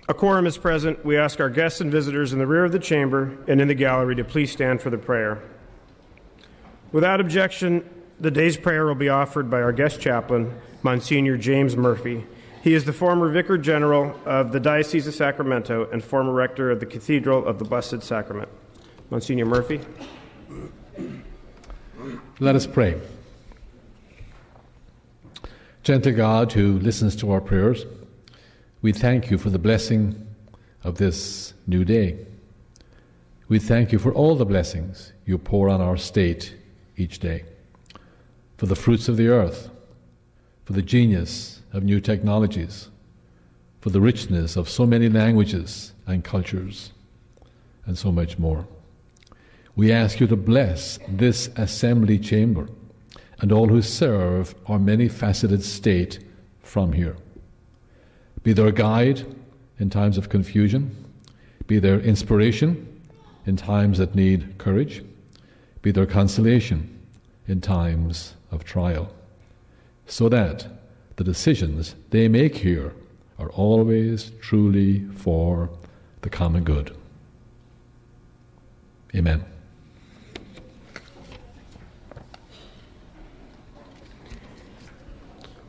A quorum is present. We ask our guests and visitors in the rear of the chamber and in the gallery to please stand for the prayer. Without objection, the day's prayer will be offered by our guest chaplain, Monsignor James Murphy. He is the former Vicar General of the Diocese of Sacramento and former rector of the Cathedral of the Blessed Sacrament. Monsignor Murphy. Let us pray. Gentle God, who listens to our prayers, we thank you for the blessing of this new day. We thank you for all the blessings you pour on our state each day, for the fruits of the earth, for the genius of new technologies, for the richness of so many languages and cultures, and so much more. We ask you to bless this assembly chamber and all who serve our many-faceted state from here. Be their guide in times of confusion, be their inspiration in times that need courage, be their consolation in times of trial, so that the decisions they make here are always truly for the common good. Amen.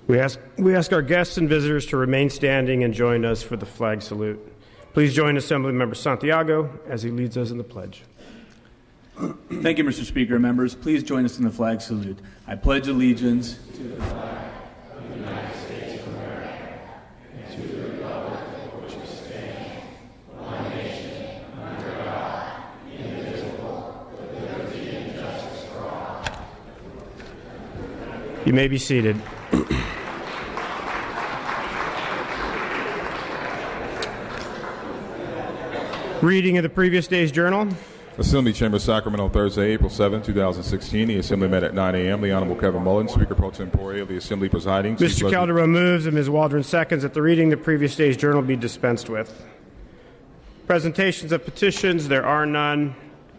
We ask our guests and visitors to remain standing and join us for the flag salute. Please join Assemblymember Santiago as he leads us in the pledge. Thank you, Mr. Speaker. Members, please join us in the flag salute. I pledge allegiance to the flag of the United States of America and to the republic for which it stands, one nation, under God, indivisible, with liberty and justice for all. You may be seated. Reading of the previous day's journal. Assembly Chamber, Sacramento, Thursday, April 7, 2016. The Assembly met at 9 a.m. The Honorable Kevin Mullen, Speaker Pro Tempore of the Assembly presiding. Mr. Calderon moves and Ms. Waldron seconds that the reading of the previous day's journal be dispensed with. Presentations of petitions, there are none.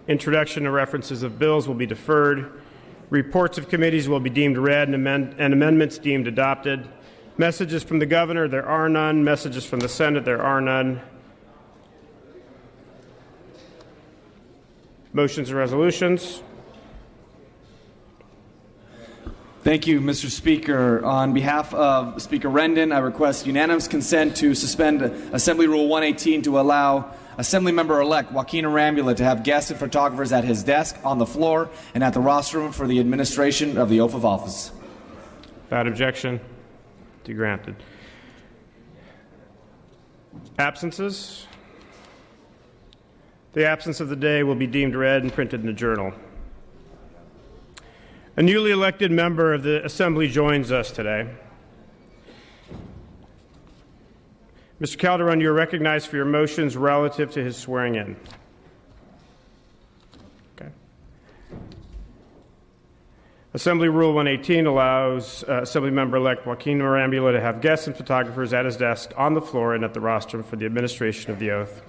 Introduction and references of bills will be deferred. Reports of committees will be deemed read and amendments deemed adopted. Messages from the Governor, there are none. Messages from the Senate, there are none. Motions and resolutions. Thank you, Mr. Speaker. On behalf of Speaker Rendon, I request unanimous consent to suspend Assembly Rule 118 to allow Assemblymember-elect Joaquin Arambula to have guests and photographers at his desk, on the floor, and at the rostrum for the administration of the oath of office. Without objection, to granted. Absences. The absence of the day will be deemed read and printed in the journal. A newly elected member of the Assembly joins us today. Mr. Calderon, you are recognized for your motions relative to his swearing in. Okay. Assembly Rule 118 allows Assemblymember-elect Joaquin Arambula to have guests and photographers at his desk, on the floor, and at the rostrum for the administration of the oath.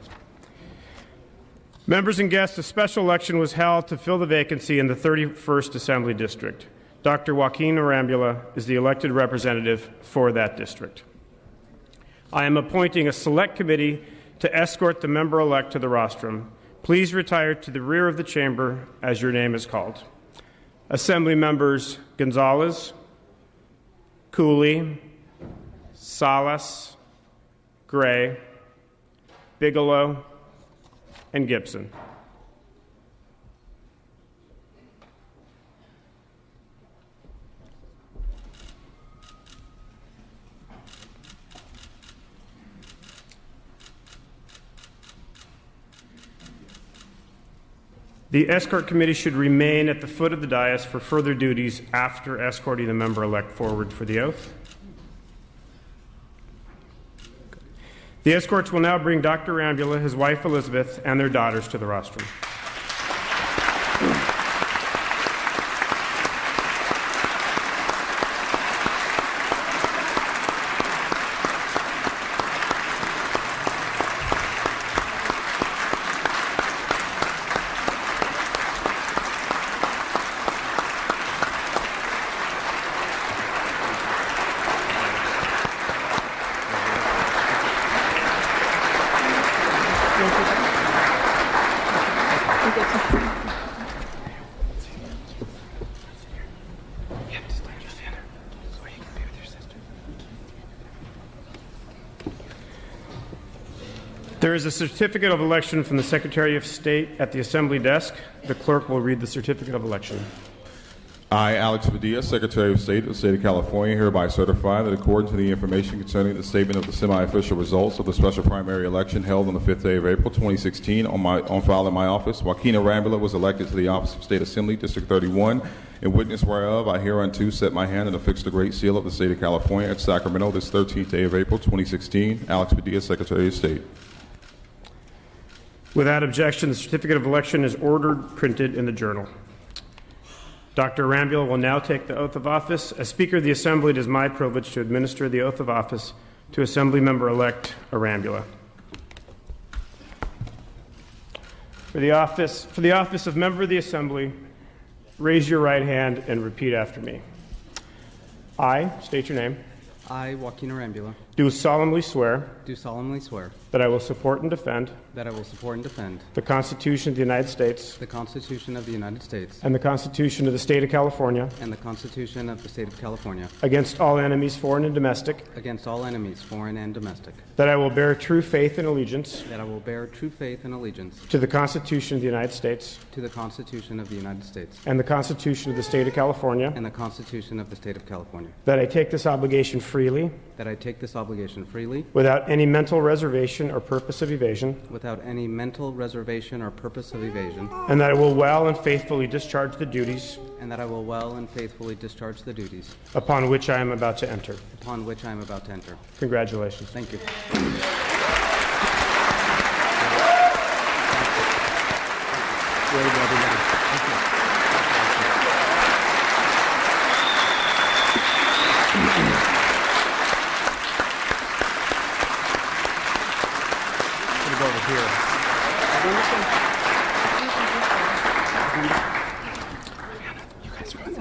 Members and guests, a special election was held to fill the vacancy in the 31st Assembly District. Dr. Joaquin Arambula is the elected representative for that district. I am appointing a select committee to escort the member-elect to the rostrum. Please retire to the rear of the chamber as your name is called. Assembly members Gonzalez, Cooley, Salas, Gray, Bigelow, and Gibson. The escort committee should remain at the foot of the dais for further duties after escorting the member-elect forward for the oath. The escorts will now bring Dr. Arambula, his wife Elizabeth, and their daughters to the rostrum. There is a certificate of election from the Secretary of State at the Assembly desk. The clerk will read the certificate of election. I, Alex Padilla, Secretary of State of the State of California, hereby certify that according to the information concerning the statement of the semi-official results of the special primary election held on the 5th day of April 2016 on file in my office, Joaquin Arambula was elected to the office of State Assembly, District 31, in witness whereof I hereunto set my hand and affix the great seal of the State of California at Sacramento this 13th day of April 2016. Alex Padilla, Secretary of State. Without objection, the certificate of election is ordered printed in the journal. Dr. Arambula will now take the oath of office. As Speaker of the Assembly, it is my privilege to administer the oath of office to Assembly Member-elect Arambula. For the office of Member of the Assembly, raise your right hand and repeat after me. I state your name. I, Joaquin Arambula, Do solemnly swear do solemnly swear that I will support and defend that I will support and defend the Constitution of the United States the Constitution of the United States and the Constitution of the State of California and the Constitution of the State of California against all enemies, foreign and domestic, against all enemies, foreign and domestic, that I will bear true faith and allegiance that I will bear true faith and allegiance to the Constitution of the United States to the Constitution of the United States and the Constitution of the State of California, and the Constitution of the State of California, that I take this obligation freely that I take this obligation freely without any mental reservation or purpose of evasion, without any mental reservation or purpose of evasion, and that I will well and faithfully discharge the duties and that I will well and faithfully discharge the duties upon which I am about to enter. upon which I am about to enter. Congratulations. Thank you.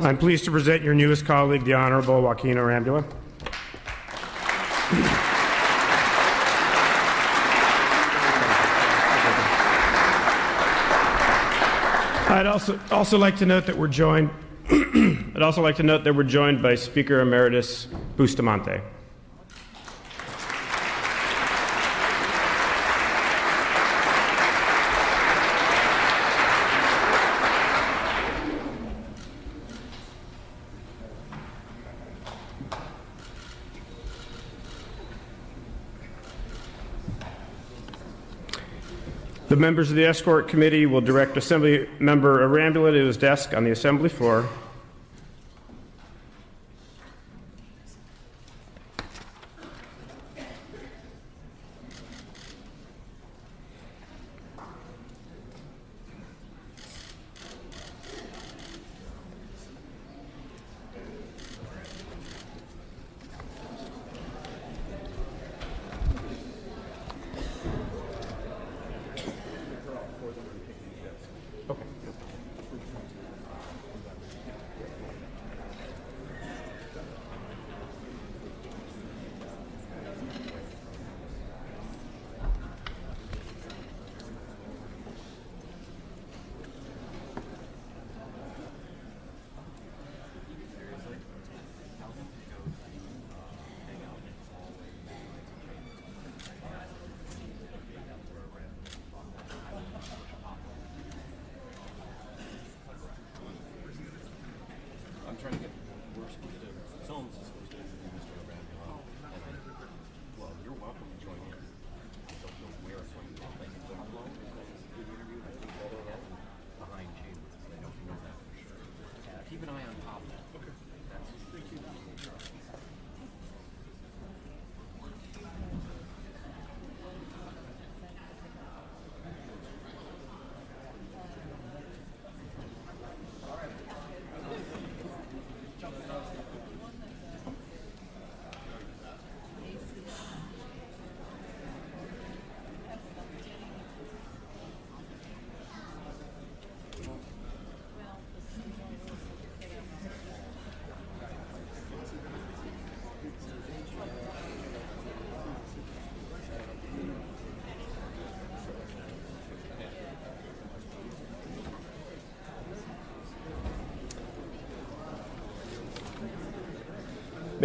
I'm pleased to present your newest colleague, the Honorable Joaquin Arambula. I'd also like to note that we're joined. I'd also like to note that we're joined by Speaker Emeritus Bustamante. The members of the escort committee will direct Assembly Member Arambula to his desk on the Assembly floor.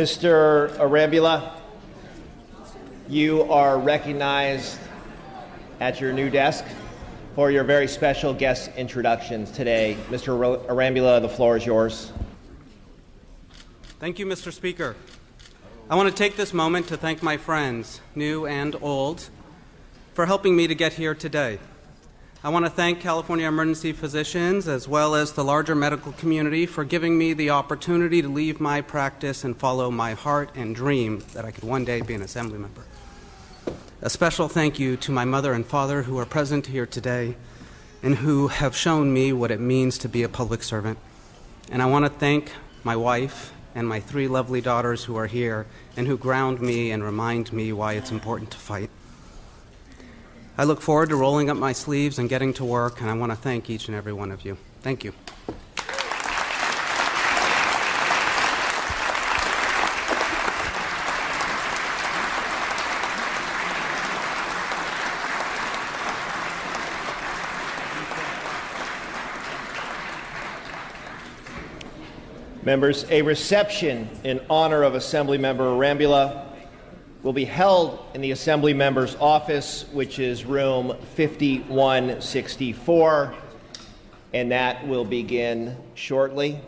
Mr. Arambula, you are recognized at your new desk for your very special guest introductions today. Mr. Arambula, the floor is yours. Thank you, Mr. Speaker. I want to take this moment to thank my friends, new and old, for helping me to get here today. I want to thank California emergency physicians as well as the larger medical community for giving me the opportunity to leave my practice and follow my heart and dream that I could one day be an assembly member. A special thank you to my mother and father who are present here today and who have shown me what it means to be a public servant. And I want to thank my wife and my 3 lovely daughters who are here and who ground me and remind me why it's important to fight. I look forward to rolling up my sleeves and getting to work, and I want to thank each and every one of you. Thank you. Members, a reception in honor of Assemblymember Arambula will be held in the Assembly Member's office, which is room 5164, and that will begin shortly.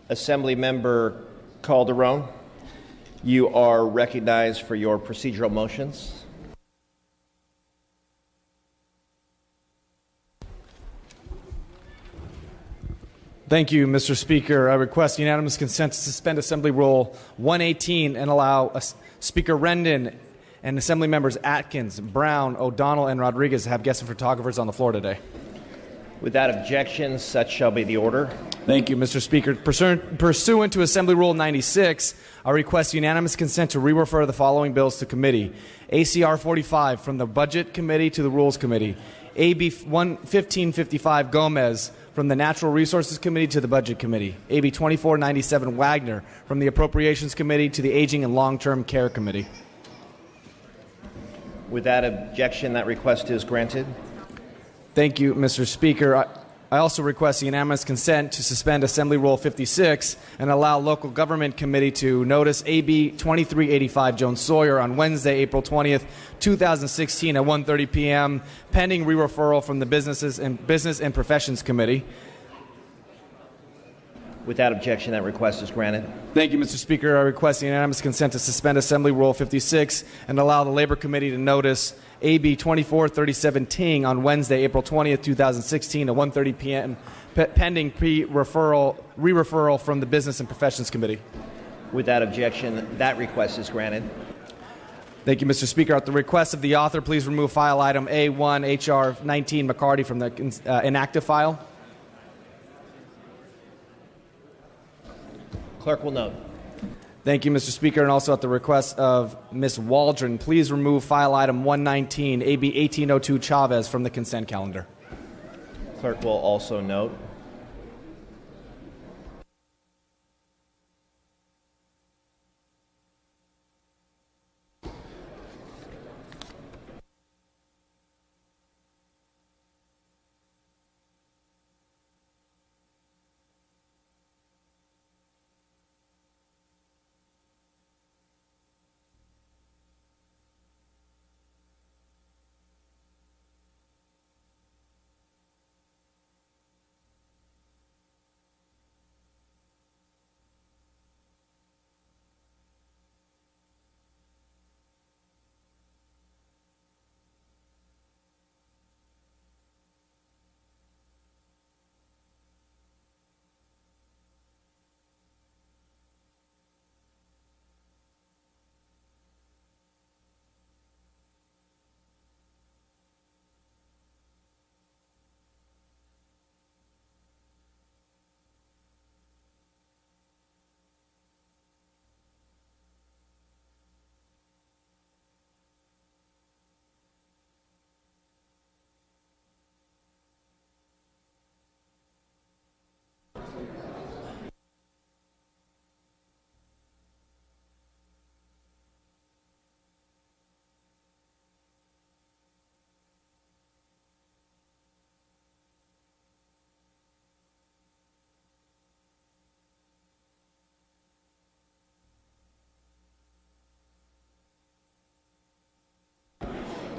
Assemblymember Calderon, you are recognized for your procedural motions. Thank you, Mr. Speaker. I request unanimous consent to suspend Assembly Rule 118 and allow Speaker Rendon and Assembly Members Atkins, Brown, O'Donnell, and Rodriguez to have guests and photographers on the floor today. Without objection, such shall be the order. Thank you, Mr. Speaker. Pursuant to Assembly Rule 96, I request unanimous consent to re-refer the following bills to committee. ACR 45 from the Budget Committee to the Rules Committee. AB 1555 Gomez from the Natural Resources Committee to the Budget Committee. AB 2497 Wagner from the Appropriations Committee to the Aging and Long-Term Care Committee. Without objection, that request is granted. Thank you, Mr. Speaker. I also request unanimous consent to suspend Assembly Rule 56 and allow Local Government Committee to notice AB 2385 Jones Sawyer on Wednesday, April 20th, 2016 at 1:30 p.m., pending re-referral from the Business and Professions Committee. Without objection, that request is granted. Thank you, Mr. Speaker. I request unanimous consent to suspend Assembly Rule 56 and allow the Labor Committee to notice AB 2437 Ting on Wednesday, April 20th, 2016 at 1:30 p.m., pending re-referral from the Business and Professions Committee. Without objection, that request is granted. Thank you, Mr. Speaker. At the request of the author, please remove file item A1 HR 19 McCarty from the inactive file. Clerk will note. Thank you, Mr. Speaker. And also at the request of Ms. Waldron, please remove file item 119, AB 1802 Chavez from the consent calendar. Clerk will also note.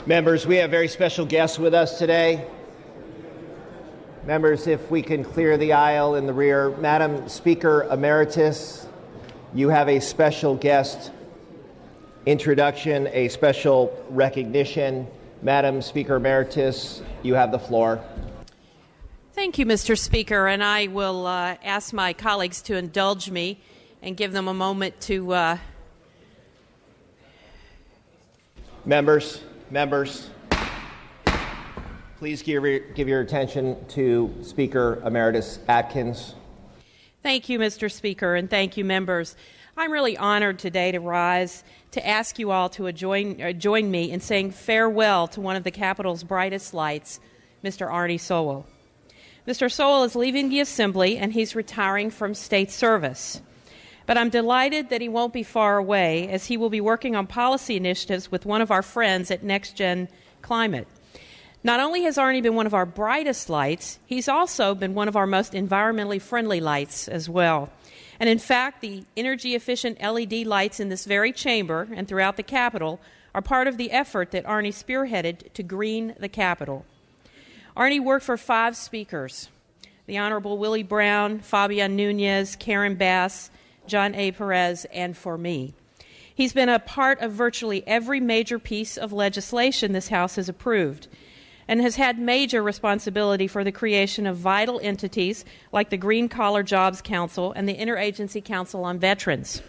Members, we have very special guests with us today. Members, if we can clear the aisle in the rear. Madam Speaker Emeritus, you have a special guest introduction, a special recognition. Madam Speaker Emeritus, you have the floor. Thank you, Mr. Speaker, and I will ask my colleagues to indulge me and give them a moment to... Members, please give your attention to Speaker Emeritus Atkins. Thank you, Mr. Speaker, and thank you, members. I'm really honored today to rise to ask you all to join me in saying farewell to one of the Capitol's brightest lights, Mr. Arnie Sowell. Mr. Sowell is leaving the Assembly, and he's retiring from state service. But I'm delighted that he won't be far away, as he will be working on policy initiatives with one of our friends at Next Gen Climate. Not only has Arnie been one of our brightest lights, he's also been one of our most environmentally friendly lights as well. And in fact, the energy-efficient LED lights in this very chamber and throughout the Capitol are part of the effort that Arnie spearheaded to green the Capitol. Arnie worked for 5 speakers: the Honorable Willie Brown, Fabian Nunez, Karen Bass, John A. Perez, and for me. He's been a part of virtually every major piece of legislation this House has approved, and has had major responsibility for the creation of vital entities like the Green Collar Jobs Council and the Interagency Council on Veterans.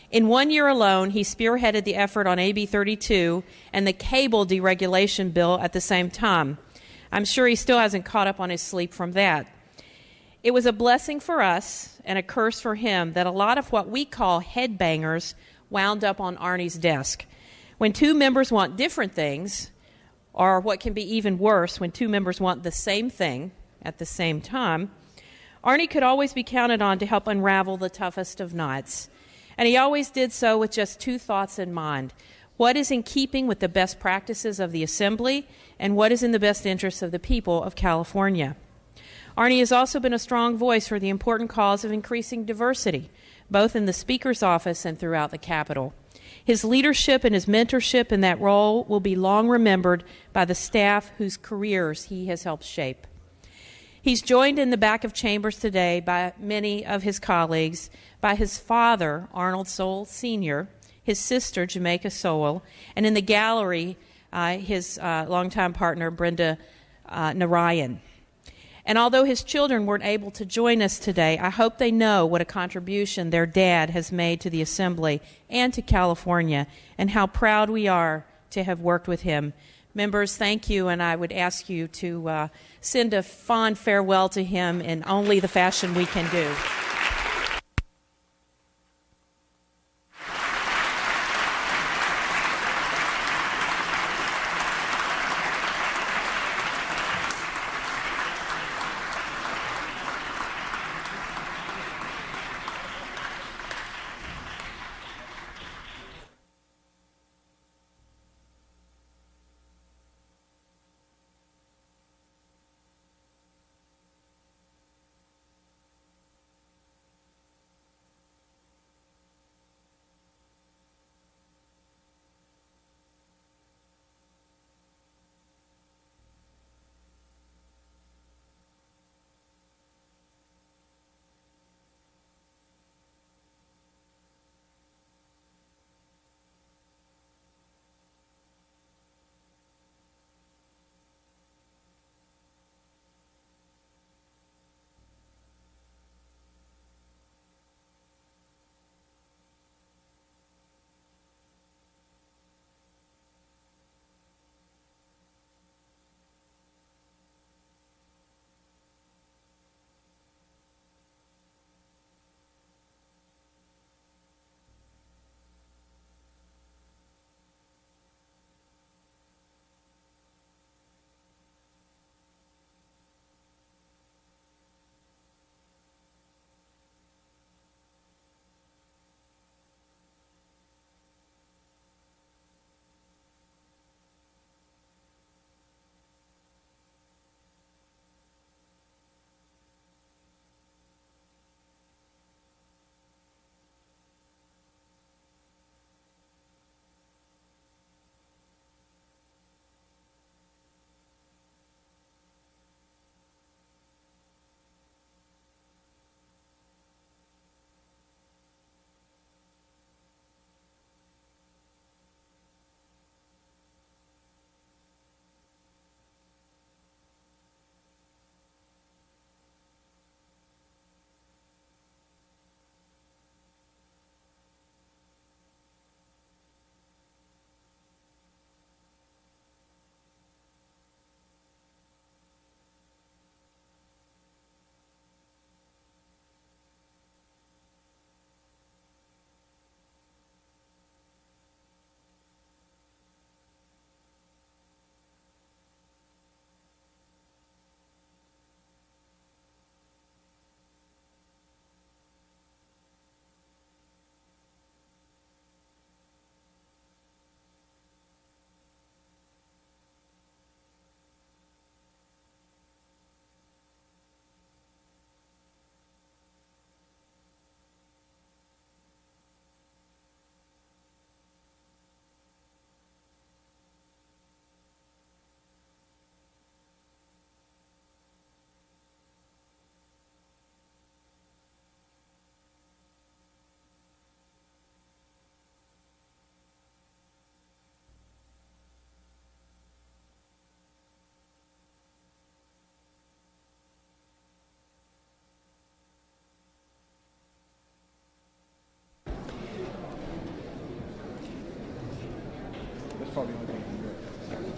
In 1 year alone, he spearheaded the effort on AB 32 and the cable deregulation bill at the same time. I'm sure he still hasn't caught up on his sleep from that. It was a blessing for us and a curse for him that a lot of what we call headbangers wound up on Arnie's desk. When 2 members want different things, or what can be even worse, when 2 members want the same thing at the same time, Arnie could always be counted on to help unravel the toughest of knots. And he always did so with just 2 thoughts in mind: what is in keeping with the best practices of the Assembly, and what is in the best interests of the people of California. Arnie has also been a strong voice for the important cause of increasing diversity, both in the Speaker's office and throughout the Capitol. His leadership and his mentorship in that role will be long remembered by the staff whose careers he has helped shape. He's joined in the back of chambers today by many of his colleagues, by his father, Arnold Sowell Sr., his sister, Jamaica Sowell, and in the gallery, his longtime partner, Brenda Narayan. And although his children weren't able to join us today, I hope they know what a contribution their dad has made to the Assembly and to California, and how proud we are to have worked with him. Members, thank you, and I would ask you to send a fond farewell to him in only the fashion we can do.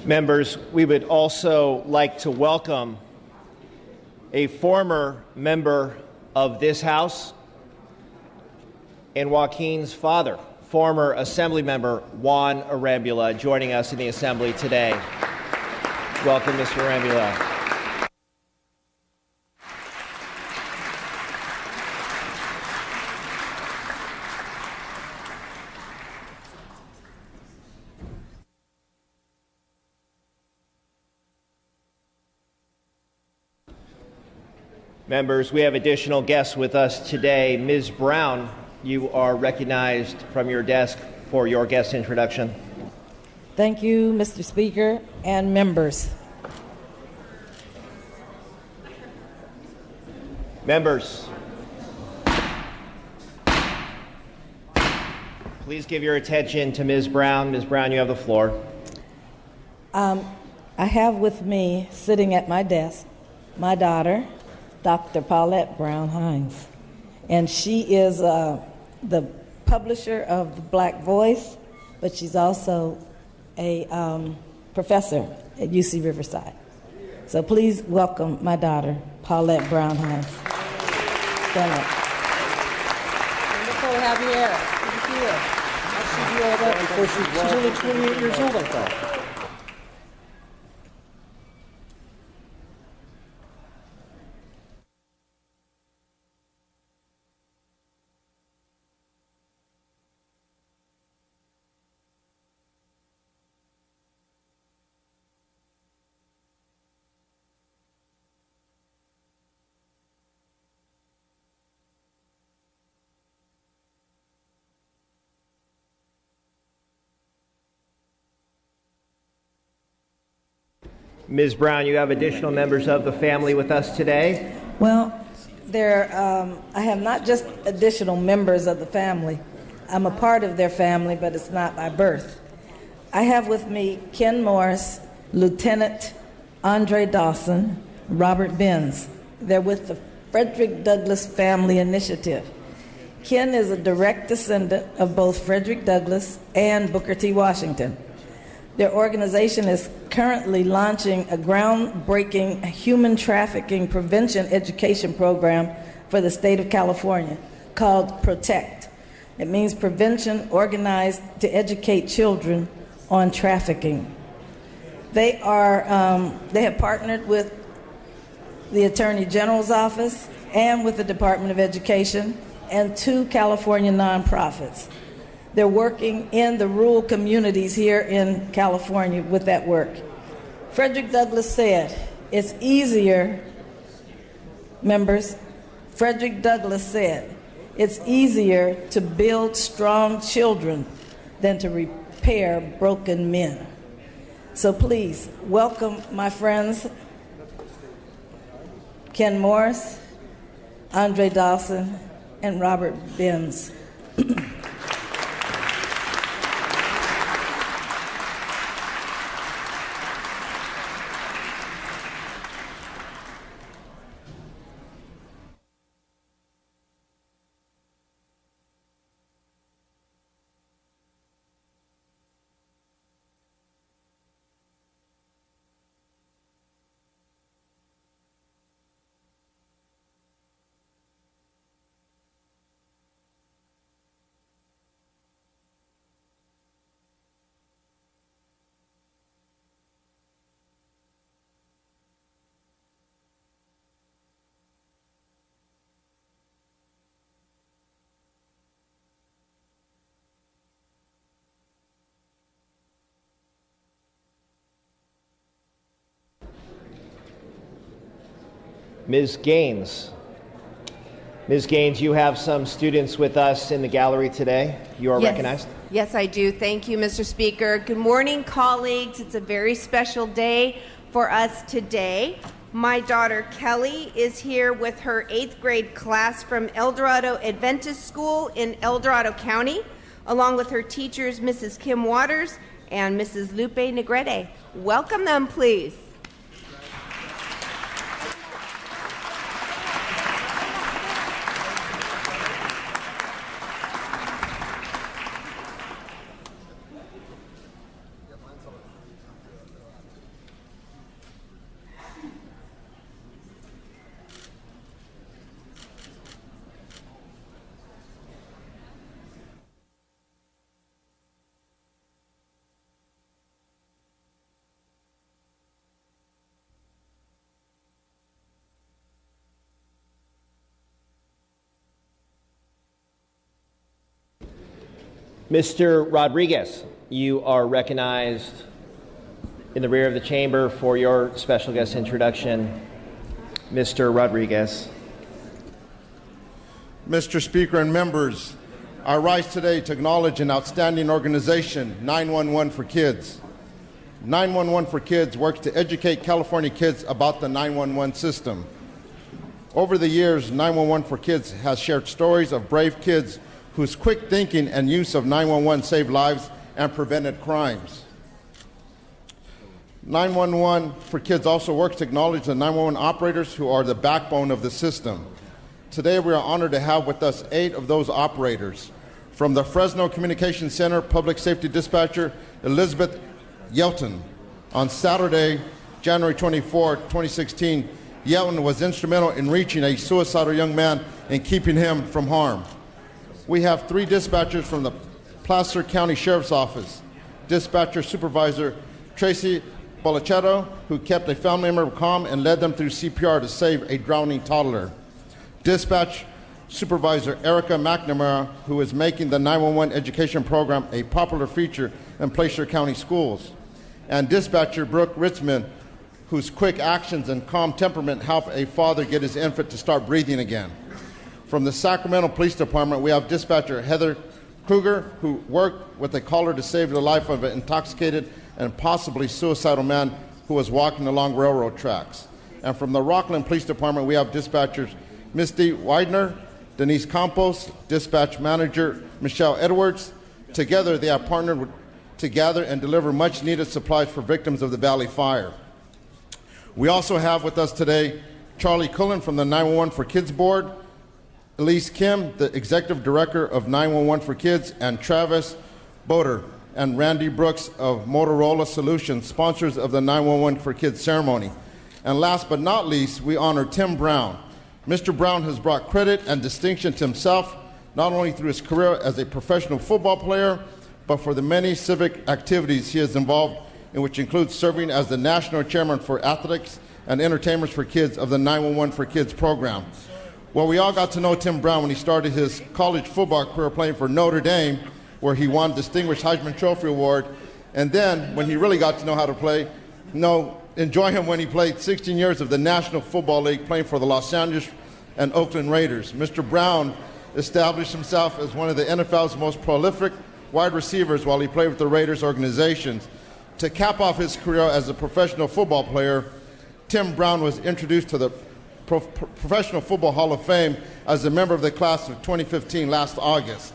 Members, we would also like to welcome a former member of this House and Joaquin's father, former Assembly member Juan Arambula, joining us in the Assembly today. Welcome, Mr. Arambula. Members, we have additional guests with us today. Ms. Brown, you are recognized from your desk for your guest introduction. Thank you, Mr. Speaker and members. Members, please give your attention to Ms. Brown. Ms. Brown, you have the floor. I have with me, sitting at my desk, my daughter, Dr. Paulette Brown Hines. And she is the publisher of The Black Voice, but she's also a professor at UC Riverside. So please welcome my daughter, Paulette Brown Hines. Stand up. Wonderful to have you here. Good to see you. I see you all that before she's only 28 years old, I thought. Ms. Brown, you have additional members of the family with us today. Well, I have not just additional members of the family. I'm a part of their family, but it's not by birth. I have with me Ken Morris, Lieutenant Andre Dawson, Robert Benz. They're with the Frederick Douglass Family Initiative. Ken is a direct descendant of both Frederick Douglass and Booker T. Washington. Their organization is currently launching a groundbreaking human trafficking prevention education program for the state of California called PROTECT. It means prevention organized to educate children on trafficking. They have partnered with the Attorney General's office and with the Department of Education and 2 California nonprofits. They're working in the rural communities here in California with that work. Frederick Douglass said, it's easier, members, Frederick Douglass said, it's easier to build strong children than to repair broken men. So please, welcome my friends, Ken Morris, Andre Dawson, and Robert Benz. Ms. Gaines. Ms. Gaines, you have some students with us in the gallery today. You are recognized. Yes, I do. Thank you, Mr. Speaker. Good morning, colleagues. It's a very special day for us today. My daughter Kelly is here with her 8th grade class from El Dorado Adventist School in El Dorado County, along with her teachers, Mrs. Kim Waters and Mrs. Lupe Negrete. Welcome them, please. Mr. Rodriguez, you are recognized in the rear of the chamber for your special guest introduction. Mr. Rodriguez. Mr. Speaker and members, I rise today to acknowledge an outstanding organization, 911 for Kids. 911 for Kids works to educate California kids about the 911 system. Over the years, 911 for Kids has shared stories of brave kids whose quick thinking and use of 911 saved lives and prevented crimes. 911 for Kids also works to acknowledge the 911 operators who are the backbone of the system. Today, we are honored to have with us 8 of those operators. From the Fresno Communications Center, Public Safety Dispatcher Elizabeth Yelton. On Saturday, January 24, 2016, Yelton was instrumental in reaching a suicidal young man and keeping him from harm. We have 3 dispatchers from the Placer County Sheriff's Office. Dispatcher Supervisor Tracy Bolachetto, who kept a family member calm and led them through CPR to save a drowning toddler. Dispatch Supervisor Erica McNamara, who is making the 911 education program a popular feature in Placer County schools. And Dispatcher Brooke Richmond, whose quick actions and calm temperament help a father get his infant to start breathing again. From the Sacramento Police Department, we have Dispatcher Heather Kruger, who worked with a caller to save the life of an intoxicated and possibly suicidal man who was walking along railroad tracks. And from the Rockland Police Department, we have Dispatchers Misty Widener, Denise Campos, Dispatch Manager Michelle Edwards. Together, they have partnered to gather and deliver much-needed supplies for victims of the Valley Fire. We also have with us today Charlie Cullen from the 911 for Kids Board, Elise Kim, the Executive Director of 911 for Kids, and Travis Boder and Randy Brooks of Motorola Solutions, sponsors of the 911 for Kids ceremony. And last but not least, we honor Tim Brown. Mr. Brown has brought credit and distinction to himself, not only through his career as a professional football player, but for the many civic activities he is involved in, which includes serving as the National Chairman for Athletics and Entertainment for Kids of the 911 for Kids program. Well, we all got to know Tim Brown when he started his college football career playing for Notre Dame, where he won Distinguished Heisman Trophy Award. And then, when he really got to know how to play, enjoy him when he played 16 years of the National Football League, playing for the Los Angeles and Oakland Raiders. Mr. Brown established himself as one of the NFL's most prolific wide receivers while he played with the Raiders organizations. To cap off his career as a professional football player, Tim Brown was introduced to the Professional Football Hall of Fame as a member of the class of 2015 last August.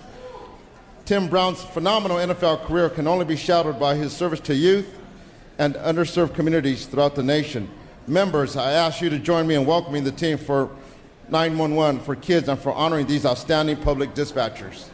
Tim Brown's phenomenal NFL career can only be shadowed by his service to youth and underserved communities throughout the nation. Members, I ask you to join me in welcoming the team for 911 for Kids and for honoring these outstanding public dispatchers.